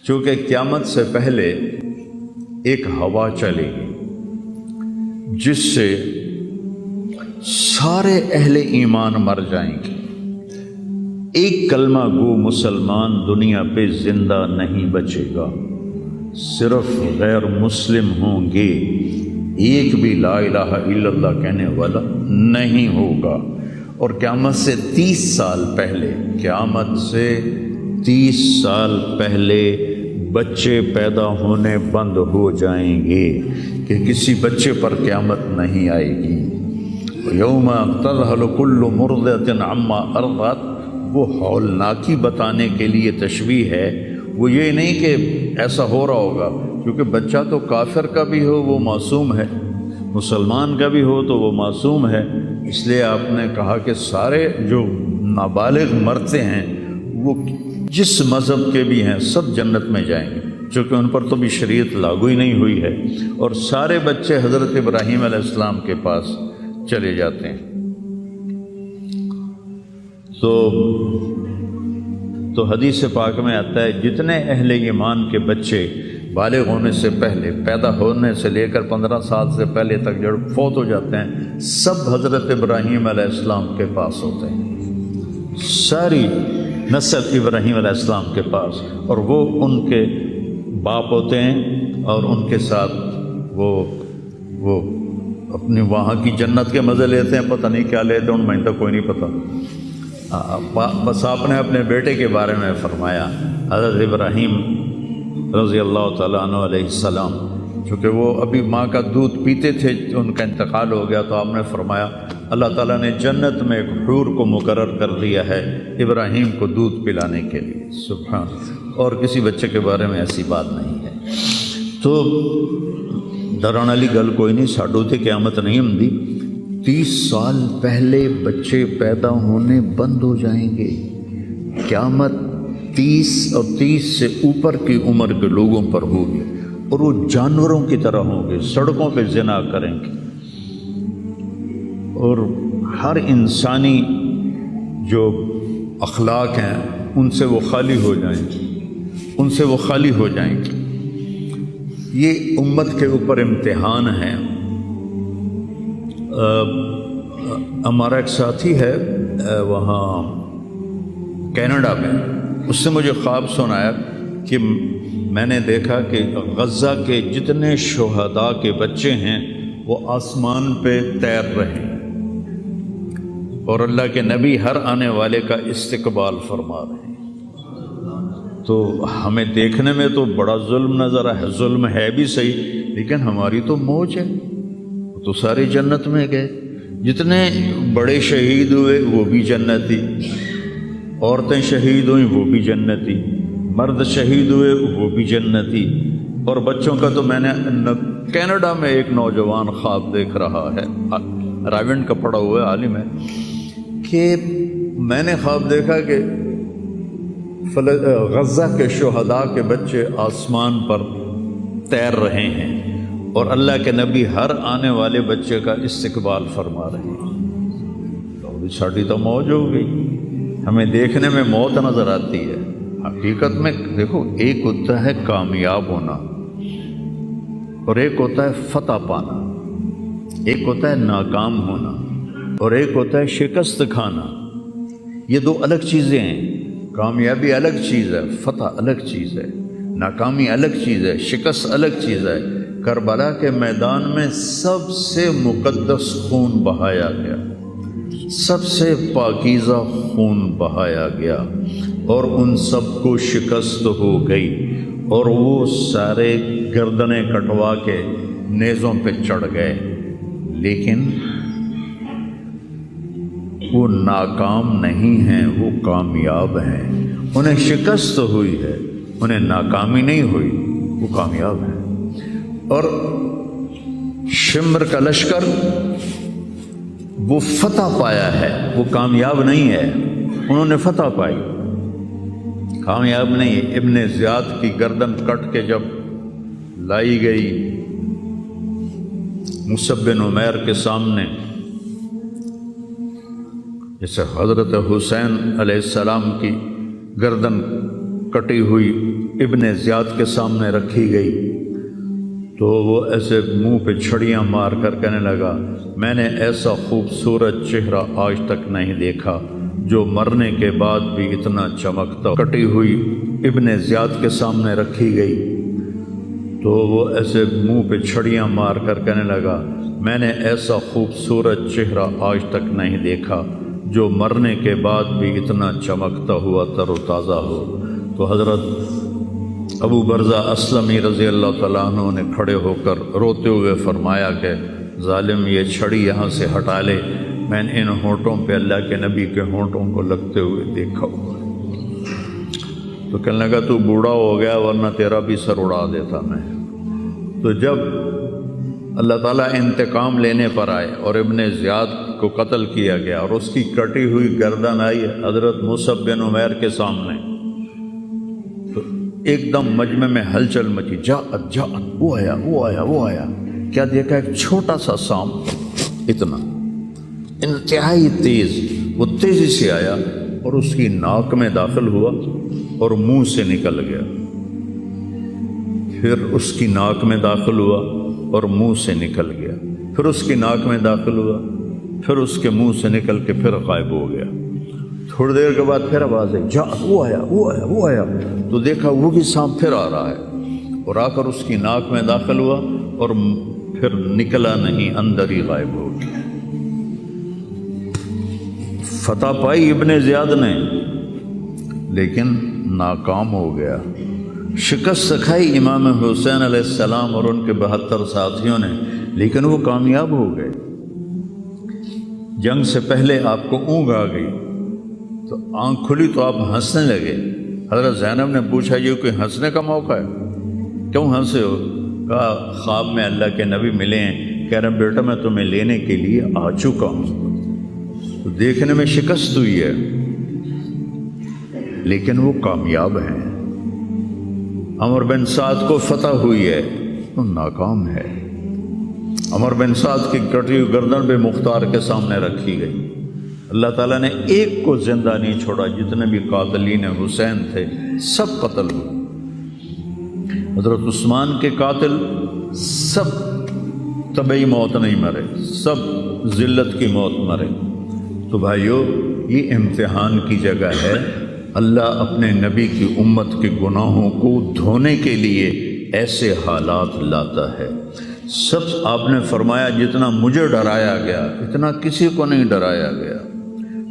چونکہ قیامت سے پہلے ایک ہوا چلے گی جس سے سارے اہل ایمان مر جائیں گے، ایک کلمہ گو مسلمان دنیا پہ زندہ نہیں بچے گا، صرف غیر مسلم ہوں گے، ایک بھی لا الہ الا اللہ کہنے والا نہیں ہوگا۔ اور قیامت سے 30 سال پہلے، قیامت سے 30 سال پہلے بچے پیدا ہونے بند ہو جائیں گے کہ کسی بچے پر قیامت نہیں آئے گی۔ یوم تذہل کل مرضعۃ عما ارضعت، وہ ہولناکی بتانے کے لیے تشبیہ ہے، وہ یہ نہیں کہ ایسا ہو رہا ہوگا، کیونکہ بچہ تو کافر کا بھی ہو وہ معصوم ہے، مسلمان کا بھی ہو تو وہ معصوم ہے، اس لیے آپ نے کہا کہ سارے جو نابالغ مرتے ہیں وہ جس مذہب کے بھی ہیں سب جنت میں جائیں گے، چونکہ ان پر تو بھی شریعت لاگو ہی نہیں ہوئی ہے، اور سارے بچے حضرت ابراہیم علیہ السلام کے پاس چلے جاتے ہیں۔ تو حدیث پاک میں آتا ہے جتنے اہل ایمان کے بچے بالغ ہونے سے پہلے، پیدا ہونے سے لے کر 15 سال سے پہلے تک جو فوت ہو جاتے ہیں، سب حضرت ابراہیم علیہ السلام کے پاس ہوتے ہیں، ساری نسل ابراہیم علیہ السلام کے پاس، اور وہ ان کے باپ ہوتے ہیں، اور ان کے ساتھ وہ اپنی وہاں کی جنت کے مزے لیتے ہیں، پتہ نہیں کیا لیتے ہیں، ان میں تو کوئی نہیں پتہ۔ بس آپ نے اپنے بیٹے کے بارے میں فرمایا، حضرت ابراہیم رضی اللہ تعالیٰ عنہ علیہ السلام، چونکہ وہ ابھی ماں کا دودھ پیتے تھے، ان کا انتقال ہو گیا، تو آپ نے فرمایا اللہ تعالیٰ نے جنت میں ایک حور کو مقرر کر دیا ہے ابراہیم کو دودھ پلانے کے لیے، سبحان، اور کسی بچے کے بارے میں ایسی بات نہیں ہے۔ تو ڈران والی گل کوئی نہیں، ساڈو تے قیامت نہیں ہوندی، 30 سال پہلے بچے پیدا ہونے بند ہو جائیں گے، قیامت 30 اور 30 سے اوپر کی عمر کے لوگوں پر ہوگی، اور وہ جانوروں کی طرح ہوں گے، سڑکوں پہ زنا کریں گے، اور ہر انسانی جو اخلاق ہیں ان سے وہ خالی ہو جائیں گے، ان سے وہ خالی ہو جائیں گے۔ یہ امت کے اوپر امتحان ہے۔ ہمارا ایک ساتھی ہے وہاں کینیڈا میں، اس سے مجھے خواب سنایا کہ میں نے دیکھا کہ غزہ کے جتنے شہداء کے بچے ہیں وہ آسمان پہ تیر رہے ہیں، اور اللہ کے نبی ہر آنے والے کا استقبال فرما رہے ہیں۔ تو ہمیں دیکھنے میں تو بڑا ظلم نظر ہے، ظلم ہے بھی صحیح، لیکن ہماری تو موج ہے، تو سارے جنت میں گئے، جتنے بڑے شہید ہوئے وہ بھی جنتی، عورتیں شہید ہوئیں وہ بھی جنتی، مرد شہید ہوئے وہ بھی جنتی، اور بچوں کا تو میں نے کینیڈا میں ایک نوجوان خواب دیکھ رہا ہے، راونڈ کا پڑھا ہوا ہے، عالم ہے، کہ میں نے خواب دیکھا کہ غزہ کے شہداء کے بچے آسمان پر تیر رہے ہیں، اور اللہ کے نبی ہر آنے والے بچے کا استقبال فرما رہے ہیں۔ تو ساڑی تو موج ہو گئی، ہمیں دیکھنے میں موت نظر آتی ہے، حقیقت میں دیکھو ایک ہوتا ہے کامیاب ہونا، اور ایک ہوتا ہے فتح پانا، ایک ہوتا ہے ناکام ہونا، اور ایک ہوتا ہے شکست کھانا۔ یہ دو الگ چیزیں ہیں، کامیابی الگ چیز ہے، فتح الگ چیز ہے، ناکامی الگ چیز ہے، شکست الگ چیز ہے۔ کربلا کے میدان میں سب سے مقدس خون بہایا گیا، سب سے پاکیزہ خون بہایا گیا، اور ان سب کو شکست ہو گئی، اور وہ سارے گردنیں کٹوا کے نیزوں پہ چڑھ گئے، لیکن وہ ناکام نہیں ہیں، وہ کامیاب ہیں۔ انہیں شکست ہوئی ہے، انہیں ناکامی نہیں ہوئی، وہ کامیاب ہیں۔ اور شمر کا لشکر وہ فتح پایا ہے، وہ کامیاب نہیں ہے، انہوں نے فتح پائی، کامیاب نہیں۔ ابن زیاد کی گردن کٹ کے جب لائی گئی مصعب بن عمیر کے سامنے، جیسے حضرت حسین علیہ السلام کی گردن کٹی ہوئی ابن زیاد کے سامنے رکھی گئی تو وہ ایسے منہ پہ چھڑیاں مار کر کہنے لگا میں نے ایسا خوبصورت چہرہ آج تک نہیں دیکھا جو مرنے کے بعد بھی اتنا چمکتا. کٹی ہوئی ابن زیاد کے سامنے رکھی گئی تو وہ ایسے منہ پہ چھڑیاں مار کر کہنے لگا میں نے ایسا خوبصورت چہرہ آج تک نہیں دیکھا جو مرنے کے بعد بھی اتنا چمکتا ہوا تر و تازہ ہو. تو حضرت ابو برزہ اسلمی رضی اللہ تعالیٰ عنہ نے کھڑے ہو کر روتے ہوئے فرمایا کہ ظالم یہ چھڑی یہاں سے ہٹا لے، میں نے ان ہونٹوں پہ اللہ کے نبی کے ہونٹوں کو لگتے ہوئے دیکھا ہوا. تو کہنے لگا تو بوڑھا ہو گیا ورنہ تیرا بھی سر اڑا دیتا میں. تو جب اللہ تعالیٰ انتقام لینے پر آئے اور ابن زیاد کو قتل کیا گیا اور اس کی کٹی ہوئی گردن آئی حضرت مصعب بن عمیر کے سامنے، تو ایک دم مجمع میں ہلچل مچی. جاءت وہ آیا. کیا دیکھا؟ ایک چھوٹا سا سانپ، اتنا انتہائی تیز، وہ تیزی سے آیا اور اس کی ناک میں داخل ہوا اور منہ سے نکل گیا. پھر اس کی ناک میں داخل ہوا اور منہ سے نکل گیا. پھر اس کی ناک میں داخل ہوا، پھر اس کے منہ سے نکل کے پھر غائب ہو گیا. تھوڑی دیر کے بعد پھر آواز ہے وہ آیا. تو دیکھا وہ بھی سانپ پھر آ رہا ہے اور آ کر اس کی ناک میں داخل ہوا اور پھر نکلا نہیں، اندر ہی غائب ہو گیا. فتح پائی ابن زیاد نے لیکن ناکام ہو گیا. شکست کھائی امام حسین علیہ السلام اور ان کے 72 ساتھیوں نے، لیکن وہ کامیاب ہو گئے. جنگ سے پہلے آپ کو اونگ آ گئی تو آنکھ کھلی تو آپ ہنسنے لگے. حضرت زینب نے پوچھا یہ کوئی ہنسنے کا موقع ہے، کیوں ہنسے ہو؟ کہا خواب میں اللہ کے نبی ملے ہیں، کہہ رہے بیٹا میں تمہیں لینے کے لیے آ چکا ہوں. تو دیکھنے میں شکست ہوئی ہے لیکن وہ کامیاب ہیں. عمر بن سعد کو فتح ہوئی ہے تو ناکام ہے. عمر بن سعد کی کٹی ہوئی گردن بے مختار کے سامنے رکھی گئی. اللہ تعالیٰ نے ایک کو زندہ نہیں چھوڑا، جتنے بھی قاتلین حسین تھے سب قتل ہوئے. حضرت عثمان کے قاتل سب طبعی موت نہیں مرے، سب ذلت کی موت مرے. تو بھائیو یہ امتحان کی جگہ ہے. اللہ اپنے نبی کی امت کے گناہوں کو دھونے کے لیے ایسے حالات لاتا ہے. سب آپ نے فرمایا جتنا مجھے ڈرایا گیا اتنا کسی کو نہیں ڈرایا گیا.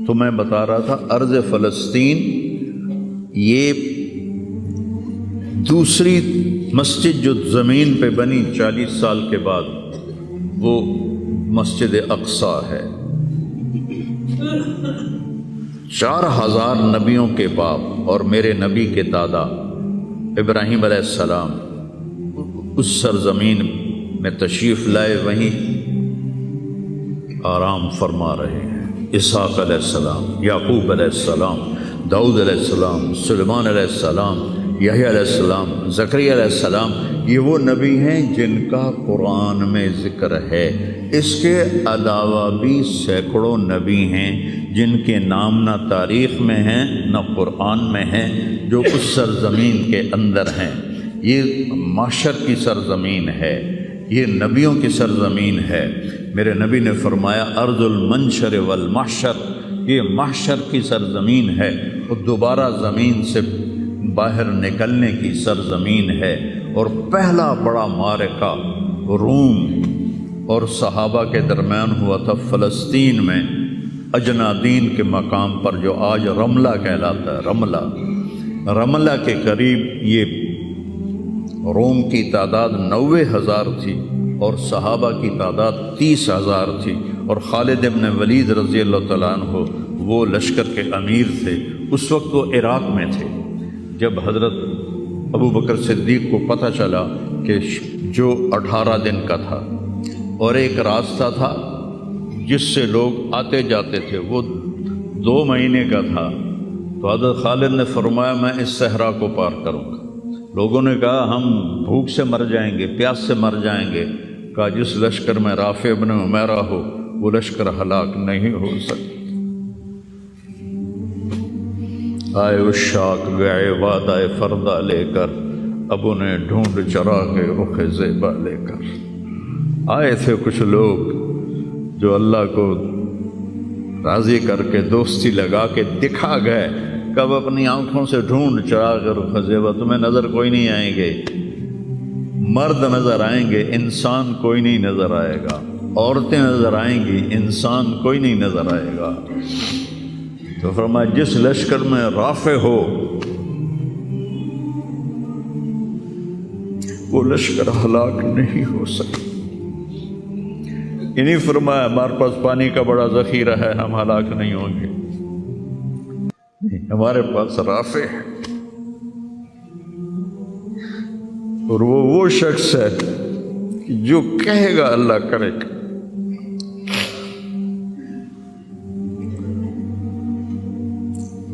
تو میں بتا رہا تھا ارض فلسطین یہ دوسری مسجد جو زمین پہ بنی 40 سال کے بعد وہ مسجد اقصی ہے. 4000 نبیوں کے باپ اور میرے نبی کے دادا ابراہیم علیہ السلام اس سرزمین میں تشریف لائے، وہیں آرام فرما رہے ہیں. اسحاق علیہ السلام، یعقوب علیہ السلام، داؤد علیہ السلام، سلیمان علیہ السلام، یحییٰ علیہ السلام، زکریا علیہ السلام، یہ وہ نبی ہیں جن کا قرآن میں ذکر ہے. اس کے علاوہ بھی سینکڑوں نبی ہیں جن کے نام نہ تاریخ میں ہیں نہ قرآن میں ہیں، جو اس سرزمین کے اندر ہیں. یہ معشر کی سرزمین ہے، یہ نبیوں کی سرزمین ہے. میرے نبی نے فرمایا ارض المنشر والمحشر، یہ محشر کی سرزمین ہے اور دوبارہ زمین سے باہر نکلنے کی سرزمین ہے. اور پہلا بڑا معرکہ روم اور صحابہ کے درمیان ہوا تھا فلسطین میں، اجنادین کے مقام پر جو آج رملہ کہلاتا ہے. رملہ کے قریب یہ روم کی تعداد 90,000 تھی اور صحابہ کی تعداد 30,000 تھی. اور خالد ابن ولید رضی اللہ تعالیٰ عنہ وہ لشکر کے امیر تھے. اس وقت وہ عراق میں تھے. جب حضرت ابو بکر صدیق کو پتہ چلا کہ جو 18 دن کا تھا اور ایک راستہ تھا جس سے لوگ آتے جاتے تھے وہ 2 مہینے کا تھا، تو حضرت خالد نے فرمایا میں اس صحرا کو پار کروں گا. لوگوں نے کہا ہم بھوک سے مر جائیں گے، پیاس سے مر جائیں گے. کہا جس لشکر میں رافع ابن عمیرہ ہو وہ لشکر ہلاک نہیں ہو سکتا. آئے اشاق گئے وعدہ فردہ لے کر اب انہیں ڈھونڈ چراغ رخ زیبا لے کر آئے تھے کچھ لوگ جو اللہ کو راضی کر کے دوستی لگا کے دکھا گئے، کب اپنی آنکھوں سے ڈھونڈ چراغ رخ زیبا، تمہیں نظر کوئی نہیں آئیں گے، مرد نظر آئیں گے، انسان کوئی نہیں نظر آئے گا، عورتیں نظر آئیں گی، انسان کوئی نہیں نظر آئے گا۔ تو فرمایا جس لشکر میں رافع ہو وہ لشکر ہلاک نہیں ہو سکتا۔ انہیں فرمایا ہمارے پاس پانی کا بڑا ذخیرہ ہے، ہم ہلاک نہیں ہوں گے، نہیں، ہمارے پاس رافع ہے، اور وہ شخص ہے کہ جو کہے گا اللہ کرے گا۔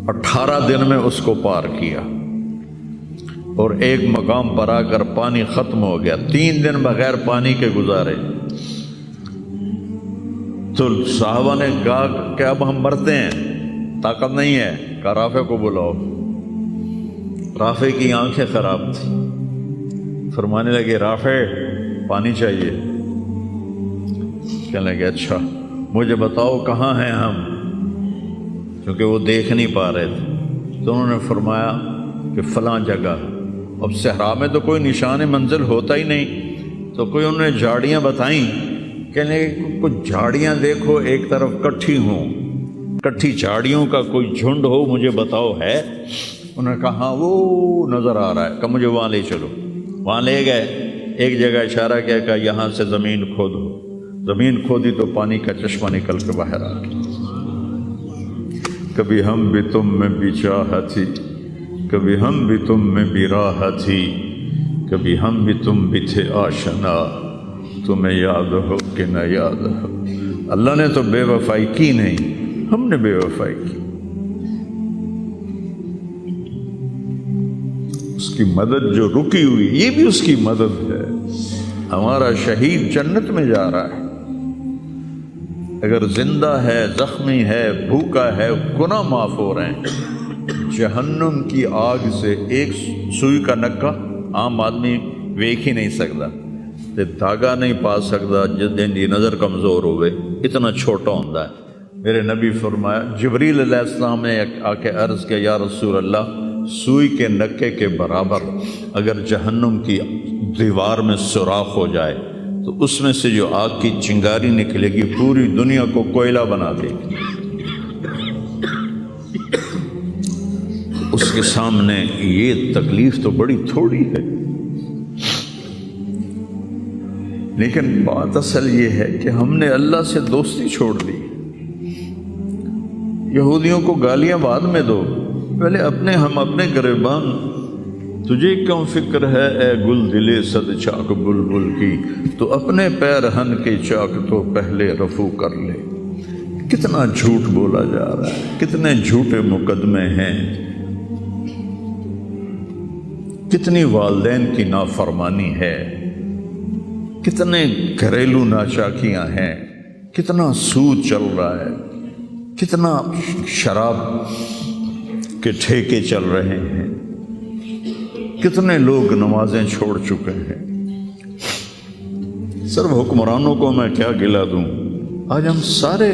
18 دن میں اس کو پار کیا، اور ایک مقام پر آ کر پانی ختم ہو گیا، 3 دن بغیر پانی کے گزارے۔ تو صحابہ نے کہا کہ اب ہم مرتے ہیں، طاقت نہیں ہے، کہا رافع کو بلاؤ۔ رافع کی آنکھیں خراب تھی، فرمانے لگے رافع پانی چاہیے، کہنے لگے اچھا مجھے بتاؤ کہاں ہیں ہم، کیونکہ وہ دیکھ نہیں پا رہے تھے۔ تو انہوں نے فرمایا کہ فلاں جگہ۔ اب صحرا میں تو کوئی نشان منزل ہوتا ہی نہیں، تو کوئی انہوں نے جھاڑیاں بتائیں، کہنے لگے کچھ جھاڑیاں دیکھو ایک طرف کٹھی ہوں، کٹھی جھاڑیوں کا کوئی جھنڈ ہو، مجھے بتاؤ ہے؟ انہوں نے کہا ہاں وہ نظر آ رہا ہے، کہ مجھے وہاں لے چلو۔ وہاں لے گئے، ایک جگہ اشارہ کیا کہ یہاں سے زمین کھودو، زمین کھودی تو پانی کا چشمہ نکل کے باہر آ گیا۔ کبھی ہم بھی تم میں بھی چاہت تھی، کبھی ہم بھی تم میں بھی راہ تھی، کبھی ہم بھی تم بھی تھے آشنا، تمہیں یاد ہو کہ نہ یاد ہو۔ اللہ نے تو بے وفائی کی نہیں، ہم نے بے وفائی کی۔ اس کی مدد جو رکی ہوئی، یہ بھی اس کی مدد ہے۔ ہمارا شہید جنت میں جا رہا ہے، اگر زندہ ہے، زخمی ہے، بھوکا ہے، گناہ معاف ہو رہے ہیں۔ جہنم کی آگ سے ایک سوئی کا نکا عام آدمی ویکھ ہی نہیں سکتا، دھاگا نہیں پا سکتا، جن کی نظر کمزور ہوئے، اتنا چھوٹا ہوتا ہے۔ میرے نبی فرمایا، جبریل علیہ السلام نے آ کے عرض کیا یا رسول اللہ، سوئی کے نکے کے برابر اگر جہنم کی دیوار میں سوراخ ہو جائے تو اس میں سے جو آگ کی چنگاری نکلے گی پوری دنیا کو کوئلہ بنا دے گی۔ اس کے سامنے یہ تکلیف تو بڑی تھوڑی ہے، لیکن بات اصل یہ ہے کہ ہم نے اللہ سے دوستی چھوڑ دی۔ یہودیوں کو گالیاں بعد میں دو، پہلے ہم اپنے گریبان۔ تجھے کیوں فکر ہے اے گل دلے صد چاک بلبل کی، تو اپنے پیرہن کی چاک تو پہلے رفو کر لے۔ کتنا جھوٹ بولا جا رہا ہے، کتنے جھوٹے مقدمے ہیں، کتنی والدین کی نافرمانی ہے، کتنے گھریلو ناچاکیاں ہیں، کتنا سود چل رہا ہے، کتنا شراب کے ٹھیکے چل رہے ہیں، کتنے لوگ نمازیں چھوڑ چکے ہیں۔ صرف حکمرانوں کو میں کیا گلہ دوں، آج ہم سارے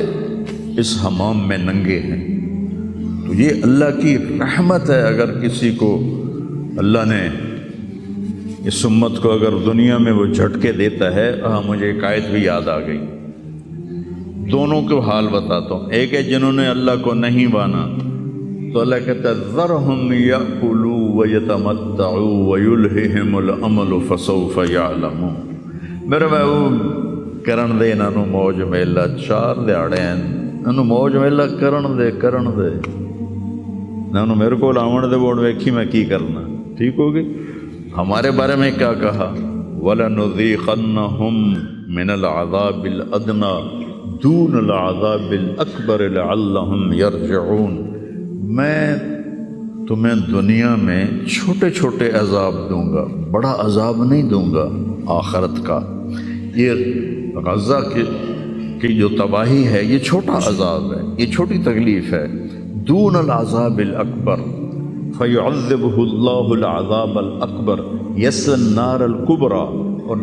اس حمام میں ننگے ہیں۔ تو یہ اللہ کی رحمت ہے، اگر کسی کو اللہ نے اس امت کو اگر دنیا میں وہ جھٹکے دیتا ہے۔ مجھے ایک آیت بھی یاد آ گئی، دونوں کو حال بتاتا ہوں۔ ایک ہے جنہوں نے اللہ کو نہیں مانا، تو اللہ کہتا ہے ذرہم یأکلوا ویتمتعوا ویلہہم الامل فسوف یعلمون۔ میرے محبوب کرن دے انہاں نوں موج میلا، 4 دہاڑے انہاں نوں موج میلا کرن دے انہاں نوں میرے کول آون دے، ووڑ ویکھی میں کی کرنا، ٹھیک ہوگی۔ ہمارے بارے میں کیا کہا، وَلَنُذِيقَنَّهُم مِّنَ الْعَذَابِ الْأَدْنَىٰ دُونَ الْعَذَابِ الْأَكْبَرِ لَعَلَّهُمْ يَرْجِعُونَ۔ میں تمہیں دنیا میں چھوٹے چھوٹے عذاب دوں گا، بڑا عذاب نہیں دوں گا آخرت کا۔ یہ غزہ کی جو تباہی ہے یہ چھوٹا عذاب ہے، یہ چھوٹی تکلیف ہے۔ دون العذاب الاکبر، فَيُعَذِّبُهُ اللَّهُ الْعَذَابَ الْأَكْبَرَ يَصْلَى النَّارَ الْكُبْرَى، اور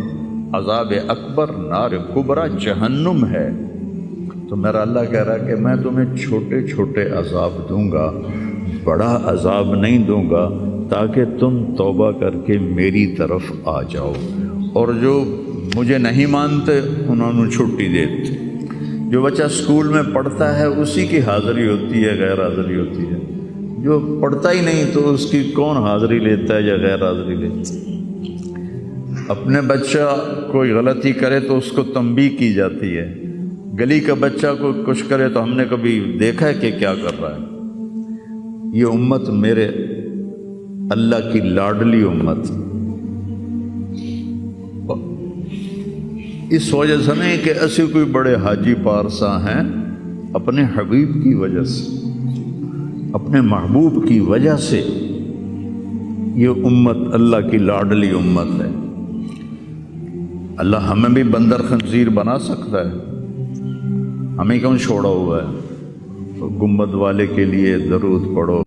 عذاب اکبر نار کبرا جہنم ہے۔ تو میرا اللہ کہہ رہا ہے کہ میں تمہیں چھوٹے چھوٹے عذاب دوں گا، بڑا عذاب نہیں دوں گا، تاکہ تم توبہ کر کے میری طرف آ جاؤ، اور جو مجھے نہیں مانتے انہوں نے چھٹی دیتے۔ جو بچہ اسکول میں پڑھتا ہے اسی کی حاضری ہوتی ہے، غیر حاضری ہوتی ہے۔ جو پڑھتا ہی نہیں تو اس کی کون حاضری لیتا ہے یا غیر حاضری لیتا ہے؟ اپنے بچہ کوئی غلطی کرے تو اس کو تنبیہ کی جاتی ہے، گلی کا بچہ کوئی کچھ کرے تو ہم نے کبھی دیکھا ہے کہ کیا کر رہا ہے؟ یہ امت میرے اللہ کی لاڈلی امت، اس وجہ سے نہیں کہ ایسے کوئی بڑے حاجی پارسا ہیں، اپنے حبیب کی وجہ سے، اپنے محبوب کی وجہ سے یہ امت اللہ کی لاڈلی امت ہے۔ اللہ ہمیں بھی بندر خنزیر بنا سکتا ہے، ہمیں کیوں چھوڑا ہوا ہے؟ تو گنبد والے کے لیے درود پڑھو۔